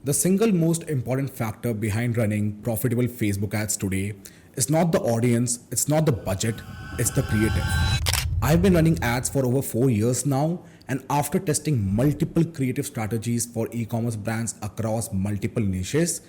The single most important factor behind running profitable Facebook ads today is not the audience, it's not the budget, it's the creative. I've been running ads for over 4 years now, and after testing multiple creative strategies for e-commerce brands across multiple niches,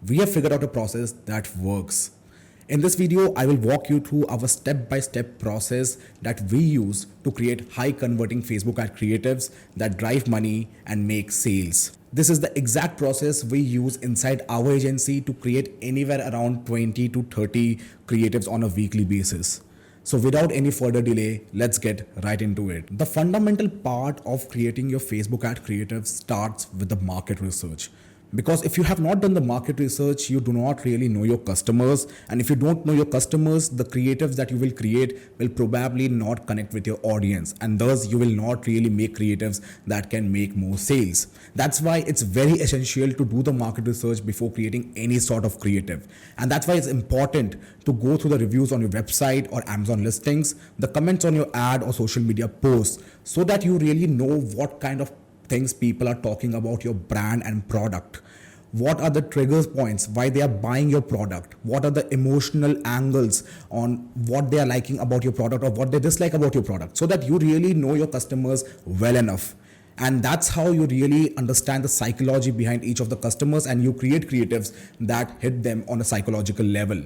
we have figured out a process that works. In this video, I will walk you through our step-by-step process that we use to create high-converting Facebook ad creatives that drive money and make sales. This is the exact process we use inside our agency to create anywhere around 20 to 30 creatives on a weekly basis. So without any further delay, let's get right into it. The fundamental part of creating your Facebook ad creative starts with the market research. Because if you have not done the market research, you do not really know your customers. And if you don't know your customers, the creatives that you will create will probably not connect with your audience. And thus, you will not really make creatives that can make more sales. That's why it's very essential to do the market research before creating any sort of creative. And that's why it's important to go through the reviews on your website or Amazon listings, the comments on your ad or social media posts, so that you really know what kind of things people are talking about your brand and product. What are the trigger points, why they are buying your product? What are the emotional angles on what they are liking about your product or what they dislike about your product, so that you really know your customers well enough. And that's how you really understand the psychology behind each of the customers, and you create creatives that hit them on a psychological level.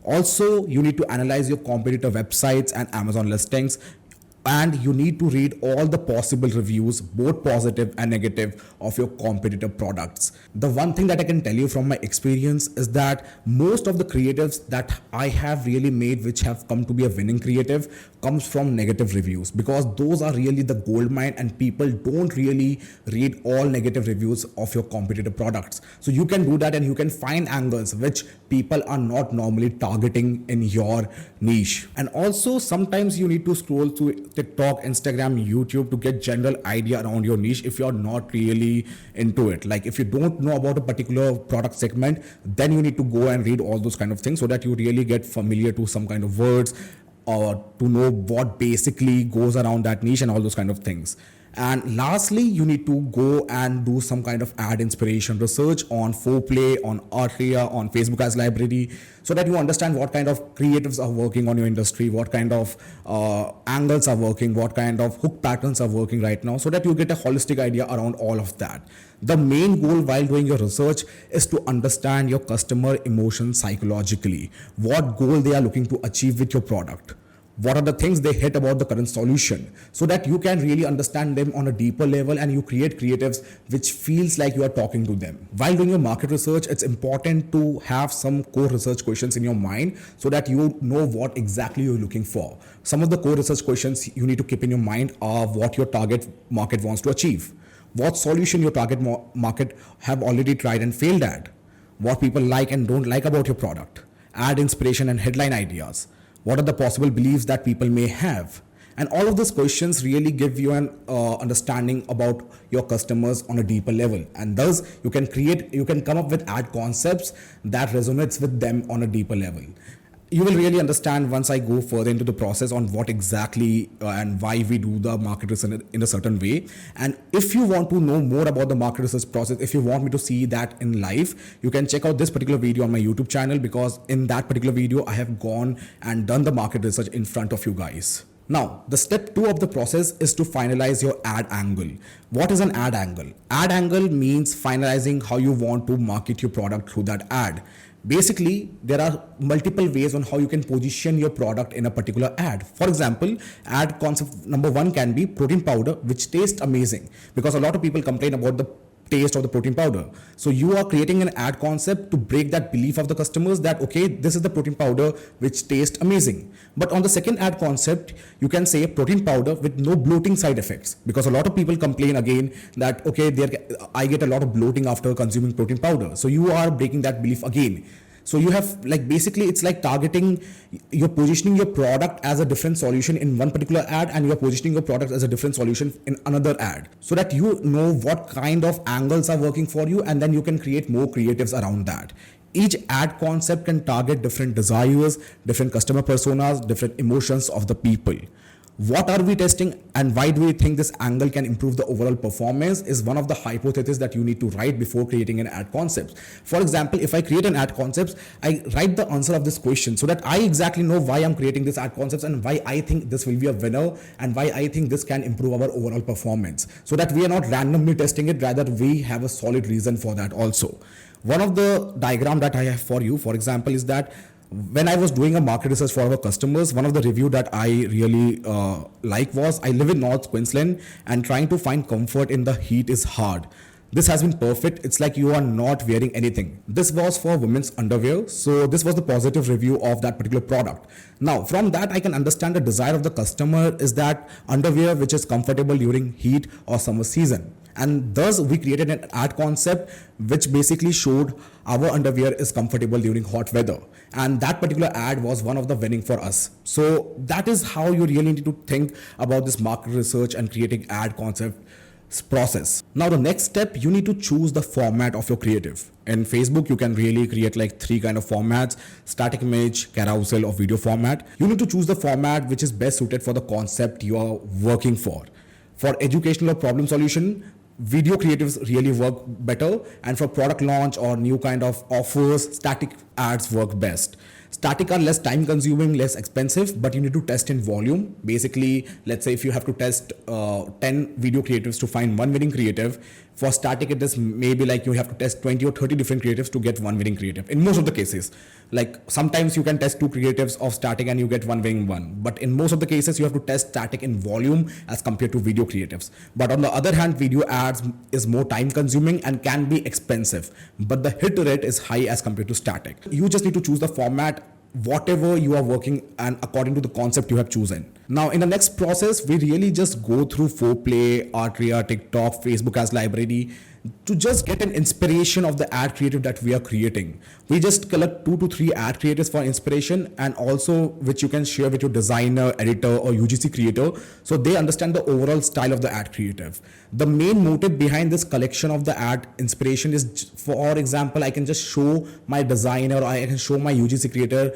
Also, you need to analyze your competitor websites and Amazon listings, and you need to read all the possible reviews, both positive and negative, of your competitor products. The one thing that I can tell you from my experience is that most of the creatives that I have really made, which have come to be a winning creative, comes from negative reviews, because those are really the gold mine, and people don't really read all negative reviews of your competitor products. So you can do that, and you can find angles which people are not normally targeting in your niche. And also, sometimes you need to scroll through TikTok, Instagram, YouTube to get general idea around your niche if you're not really into it. Like if you don't know about a particular product segment, then you need to go and read all those kind of things so that you really get familiar to some kind of words, or to know what basically goes around that niche and all those kind of things. And lastly, you need to go and do some kind of ad inspiration research on Foreplay, on Artria, on Facebook Ads Library, so that you understand what kind of creatives are working on your industry, what kind of angles are working, what kind of hook patterns are working right now, so that you get a holistic idea around all of that. The main goal while doing your research is to understand your customer emotions psychologically, what goal they are looking to achieve with your product. What are the things they hate about the current solution, so that you can really understand them on a deeper level, and you create creatives which feels like you are talking to them. While doing your market research, it's important to have some core research questions in your mind so that you know what exactly you're looking for. Some of the core research questions you need to keep in your mind are what your target market wants to achieve, what solution your target market have already tried and failed at, what people like and don't like about your product, ad inspiration and headline ideas, what are the possible beliefs that people may have. And all of those questions really give you an understanding about your customers on a deeper level. And thus you can come up with ad concepts that resonates with them on a deeper level. You will really understand once I go further into the process on what exactly and why we do the market research in a certain way. And if you want to know more about the market research process, if you want me to see that in live, you can check out this particular video on my YouTube channel, because in that particular video, I have gone and done the market research in front of you guys. Now, the step 2 of the process is to finalize your ad angle. What is an ad angle? Ad angle means finalizing how you want to market your product through that ad. Basically, there are multiple ways on how you can position your product in a particular ad. For example, ad concept number 1 can be protein powder, which tastes amazing, because a lot of people complain about the taste of the protein powder. So you are creating an ad concept to break that belief of the customers that, okay, this is the protein powder which tastes amazing. But on the second ad concept, you can say protein powder with no bloating side effects, because a lot of people complain again that, okay, I get a lot of bloating after consuming protein powder. So you are breaking that belief again. So you have, like, basically it's like targeting, you're positioning your product as a different solution in one particular ad, and you're positioning your product as a different solution in another ad, so that you know what kind of angles are working for you, and then you can create more creatives around that. Each ad concept can target different desires, different customer personas, different emotions of the people. What are we testing and why do we think this angle can improve the overall performance is one of the hypotheses that you need to write before creating an ad concept. For example, if I create an ad concept, I write the answer of this question so that I exactly know why I'm creating this ad concept and why I think this will be a winner and why I think this can improve our overall performance, so that we are not randomly testing it, rather we have a solid reason for that also. One of the diagram that I have for you, for example, is that when I was doing a market research for our customers, one of the review that I really like was, I live in North Queensland and trying to find comfort in the heat is hard. This has been perfect. It's like you are not wearing anything. This was for women's underwear. So this was the positive review of that particular product. Now, from that, I can understand the desire of the customer is that underwear which is comfortable during heat or summer season. And thus we created an ad concept which basically showed our underwear is comfortable during hot weather, and that particular ad was one of the winning for us. So that is how you really need to think about this market research and creating ad concept process. Now the next step, you need to choose the format of your creative. In Facebook you can really create like three kind of formats: static image, carousel, or video format. You need to choose the format which is best suited for the concept you are working for. For educational or problem solution, video creatives really work better, and for product launch or new kind of offers, static ads work best. Static are less time consuming, less expensive, but you need to test in volume. Basically, let's say if you have to test 10 video creatives to find one winning creative, for static it is maybe like you have to test 20 or 30 different creatives to get one winning creative in most of the cases. Like sometimes you can test two creatives of static and you get one winning one, but in most of the cases you have to test static in volume as compared to video creatives. But on the other hand, video ads is more time consuming and can be expensive, but the hit rate is high as compared to static. You just need to choose the format whatever you are working and according to the concept you have chosen. Now in the next process, we really just go through Foreplay, Artria, TikTok, Facebook as library to just get an inspiration of the ad creative that we are creating. We just collect 2 to 3 ad creatives for inspiration, and also which you can share with your designer, editor, or UGC creator so they understand the overall style of the ad creative. The main motive behind this collection of the ad inspiration is, for example, I can just show my designer or I can show my UGC creator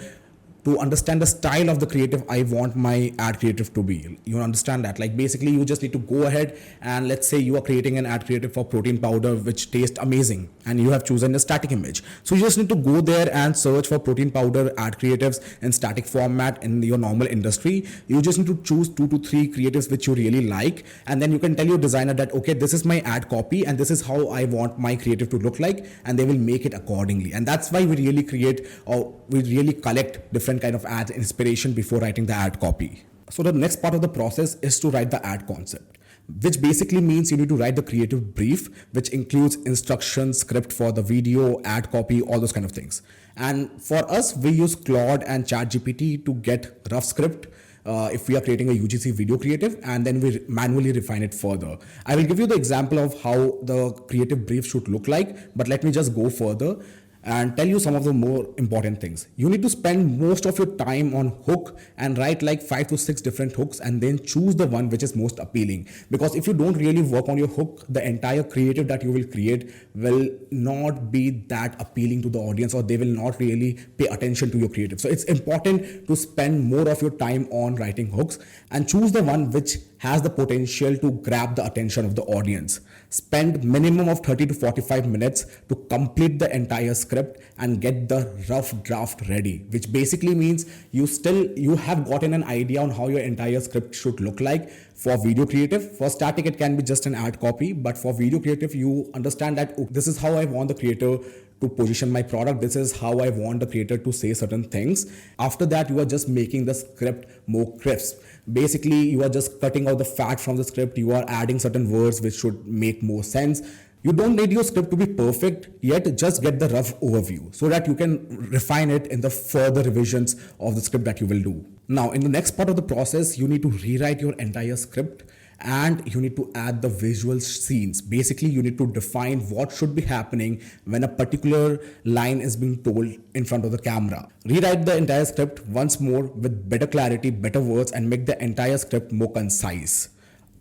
to understand the style of the creative I want my ad creative to be. You understand that? Like basically you just need to go ahead and let's say you are creating an ad creative for protein powder which tastes amazing and you have chosen a static image. So you just need to go there and search for protein powder ad creatives in static format in your normal industry. You just need to choose 2 to 3 creatives which you really like, and then you can tell your designer that okay, this is my ad copy and this is how I want my creative to look like, and they will make it accordingly. And that's why we really create, or we really collect different kind of ad inspiration before writing the ad copy. So the next part of the process is to write the ad concept, which basically means you need to write the creative brief, which includes instructions, script for the video, ad copy, all those kind of things. And for us, we use Claude and ChatGPT to get rough script if we are creating a UGC video creative, and then we manually refine it further. I will give you the example of how the creative brief should look like, but let me just go further and tell you some of the more important things. You need to spend most of your time on hook and write like 5 to 6 different hooks and then choose the one which is most appealing. Because if you don't really work on your hook, the entire creative that you will create will not be that appealing to the audience, or they will not really pay attention to your creative. So it's important to spend more of your time on writing hooks and choose the one which has the potential to grab the attention of the audience. Spend minimum of 30 to 45 minutes to complete the entire script and get the rough draft ready, which basically means you have gotten an idea on how your entire script should look like. For video creative, for static it can be just an ad copy, but for video creative you understand that this is how I want the creator to position my product, this is how I want the creator to say certain things. After that, you are just making the script more crisp. Basically, you are just cutting out the fat from the script, you are adding certain words which should make more sense. You don't need your script to be perfect, yet just get the rough overview so that you can refine it in the further revisions of the script that you will do. Now, in the next part of the process, you need to rewrite your entire script and you need to add the visual scenes. Basically, you need to define what should be happening when a particular line is being told in front of the camera. Rewrite the entire script once more with better clarity, better words, and make the entire script more concise.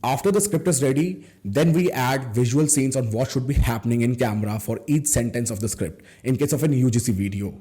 After the script is ready, then we add visual scenes on what should be happening in camera for each sentence of the script in case of an UGC video.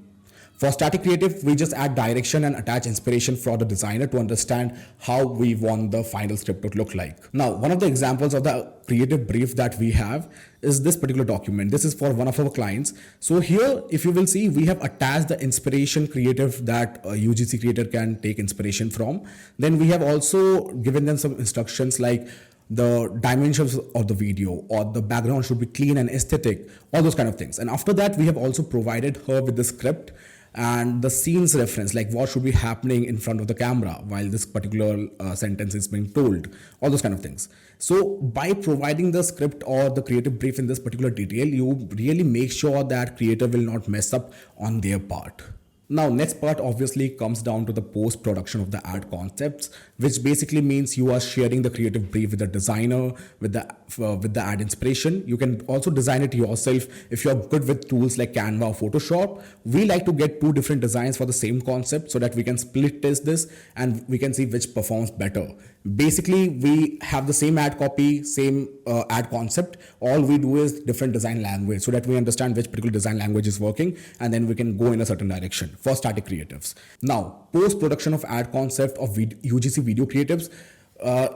For static creative, we just add direction and attach inspiration for the designer to understand how we want the final script to look like. Now, one of the examples of the creative brief that we have is this particular document. This is for one of our clients. So here, if you will see, we have attached the inspiration creative that a UGC creator can take inspiration from. Then we have also given them some instructions like the dimensions of the video or the background should be clean and aesthetic, all those kind of things. And after that, we have also provided her with the script and the scenes reference, like what should be happening in front of the camera while this particular sentence is being told, all those kind of things. So by providing the script or the creative brief in this particular detail, you really make sure that creator will not mess up on their part. Now, next part obviously comes down to the post-production of the ad concepts, which basically means you are sharing the creative brief with the designer, with the ad inspiration. You can also design it yourself if you're good with tools like Canva or Photoshop. We like to get 2 different designs for the same concept so that we can split test this and we can see which performs better. Basically, we have the same ad copy, same ad concept. All we do is different design language so that we understand which particular design language is working, and then we can go in a certain direction for static creatives. Now, post-production of ad concept of UGC video creatives.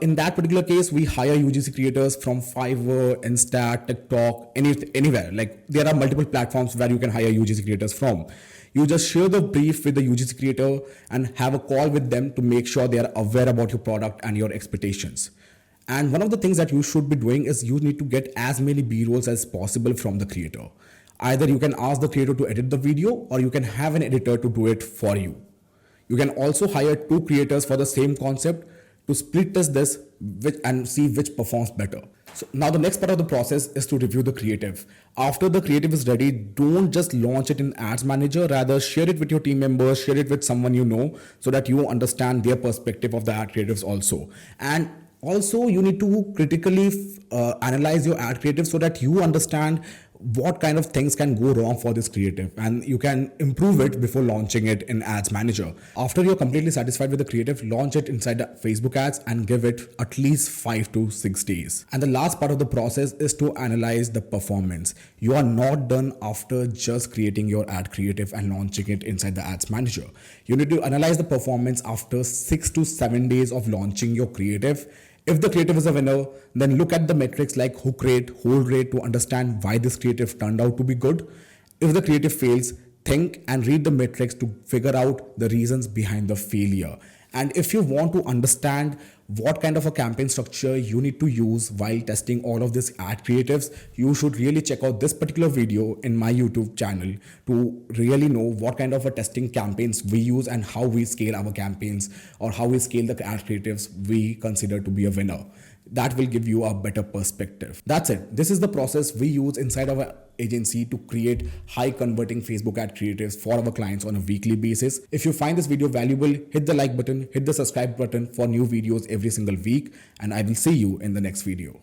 In that particular case, we hire UGC creators from Fiverr, Insta, TikTok, anywhere. Like there are multiple platforms where you can hire UGC creators from. You just share the brief with the UGC creator and have a call with them to make sure they are aware about your product and your expectations. And one of the things that you should be doing is you need to get as many B-rolls as possible from the creator. Either you can ask the creator to edit the video or you can have an editor to do it for you. You can also hire 2 creators for the same concept to split test this and see which performs better. So now the next part of the process is to review the creative. After the creative is ready, don't just launch it in Ads Manager, rather share it with your team members, share it with someone you know so that you understand their perspective of the ad creatives also. And also you need to critically analyze your ad creative so that you understand what kind of things can go wrong for this creative and you can improve it before launching it in Ads Manager. After you're completely satisfied with the creative, launch it inside the Facebook ads and give it at least 5 to 6 days. And the last part of the process is to analyze the performance. You are not done after just creating your ad creative and launching it inside the Ads Manager. You need to analyze the performance after 6 to 7 days of launching your creative. If the creative is a winner, then look at the metrics like hook rate, hold rate to understand why this creative turned out to be good. If the creative fails, think and read the metrics to figure out the reasons behind the failure. And if you want to understand what kind of a campaign structure you need to use while testing all of these ad creatives, you should really check out this particular video in my YouTube channel to really know what kind of a testing campaigns we use and how we scale our campaigns or how we scale the ad creatives we consider to be a winner. That will give you a better perspective. That's it. This is the process we use inside our agency to create high converting Facebook ad creatives for our clients on a weekly basis. If you find this video valuable, hit the like button, hit the subscribe button for new videos every single week, and I will see you in the next video.